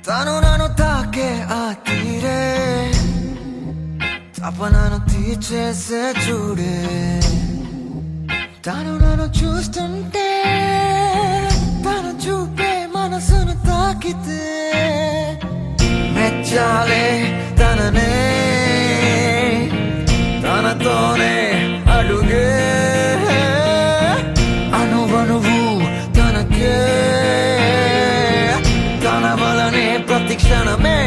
తను నన్ను తాకే ఆ తీరే తపనను తీర్చేసే చూడే తను నన్ను చూస్తుంటే తను చూపే మనసును తాకితే మెచ్చాలే తననే తనతోనే అడుగే అనువనువు తనకే తన వలనే ప్రతి క్షణమే